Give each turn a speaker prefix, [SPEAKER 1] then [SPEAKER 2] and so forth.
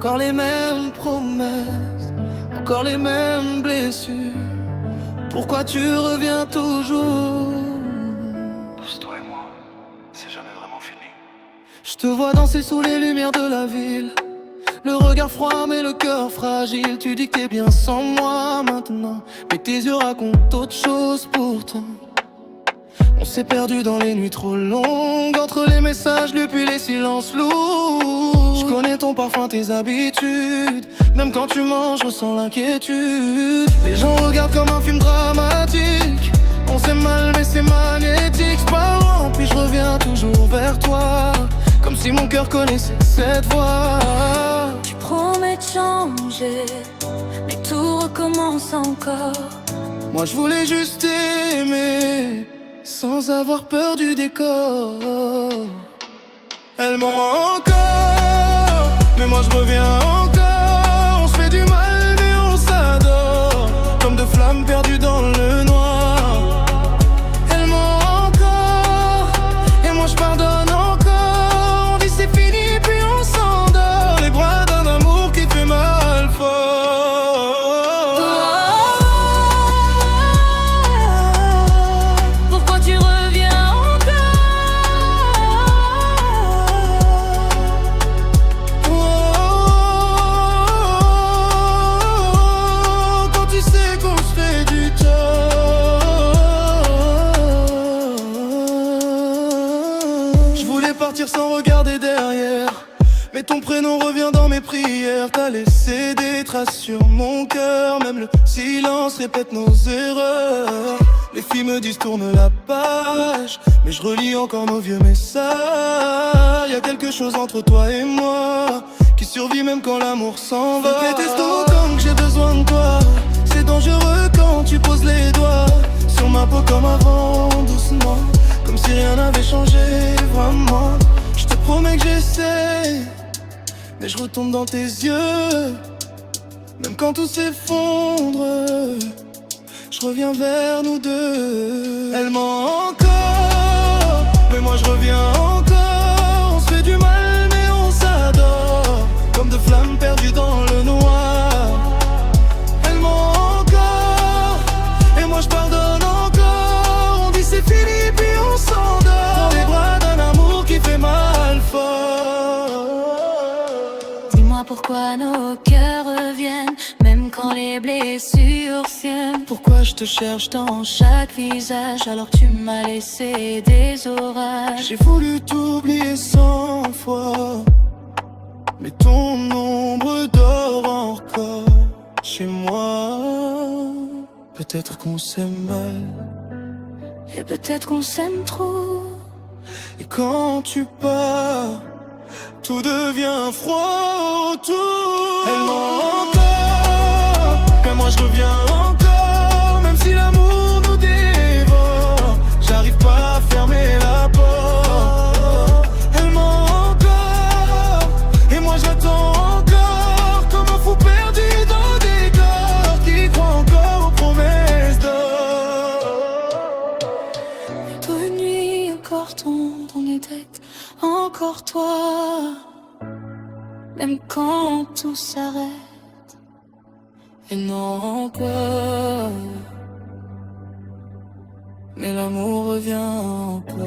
[SPEAKER 1] Encore les mêmes promesses, encore les mêmes blessures. Pourquoi tu reviens toujours?
[SPEAKER 2] Tous toi et moi, c'est jamais vraiment fini.
[SPEAKER 1] Je te vois danser sous les lumières de la ville, le regard froid mais le cœur fragile. Tu dis que t'es bien sans moi maintenant, mais tes yeux racontent autre chose pourtant. On s'est perdu dans les nuits trop longues, entre les messages lus puis les silences lourds. Je connais ton parfum, tes habitudes, même quand tu manges, je ressens l'inquiétude. Les gens regardent comme un film dramatique, on s'est mal mais c'est magnétique. C'est pas loin, puis je reviens toujours vers toi, comme si mon cœur connaissait cette voix.
[SPEAKER 3] Tu promets de changer, mais tout recommence encore.
[SPEAKER 1] Moi je voulais juste aimer, sans avoir peur du décor. Elle m'en rend encore, mais moi je reviens encore. On se fait du mal mais on s'adore, comme deux flammes perdues dans le noir. Elle m'en rend encore, et moi je pardonne encore. On dit c'est fini puis on s'endort, les bras d'un amour qui fait mal fort.
[SPEAKER 3] Pourquoi tu reviens
[SPEAKER 1] Quand tu sais qu'on se fait du tort. Je voulais partir sans regarder derrière, mais ton prénom revient dans mes prières. T'as laissé des traces sur mon cœur, même le silence répète nos erreurs. Les filles me disent tourne la page, mais je relis encore nos vieux messages. Y'a quelque chose entre toi et moi qui survit même quand l'amour s'en va. Fais tes autant que j'ai besoin de toi. C'est dangereux quand tu poses les doigts sur ma peau comme avant, doucement, comme si rien n'avait changé vraiment. Je te promets que j'essaie, mais je retombe dans tes yeux, même quand tout s'effondre. Je reviens vers nous deux. Elle ment encore, mais moi je reviens encore. On se fait du mal mais on s'adore, comme deux flammes perdues dans le noir. Elle ment encore, et moi je pardonne encore. On dit c'est fini puis on s'endort, dans les bras d'un amour qui fait mal fort.
[SPEAKER 3] Dis-moi pourquoi nos cœurs reviennent, même quand les blessures tiennent.
[SPEAKER 1] Pourquoi je te cherche
[SPEAKER 3] Dans chaque visage, alors que tu m'as laissé des orages.
[SPEAKER 1] J'ai voulu t'oublier 100 fois, mais ton ombre dort encore chez moi. Peut-être qu'on s'aime mal,
[SPEAKER 3] Et peut-être qu'on s'aime trop.
[SPEAKER 1] et quand tu pars, tout devient froid autour. Elle ment encore, mais moi je reviens encore. Même si l'amour nous dévore, j'arrive pas à fermer la porte. Elle ment encore, et moi j'attends encore, comme un fou perdu dans des corps qui croient encore aux promesses d'or.
[SPEAKER 3] Bonne nuit, encore ton nez tête, encore toi. Même quand tout s'arrête.
[SPEAKER 1] Et non quoi, mais l'amour revient encore.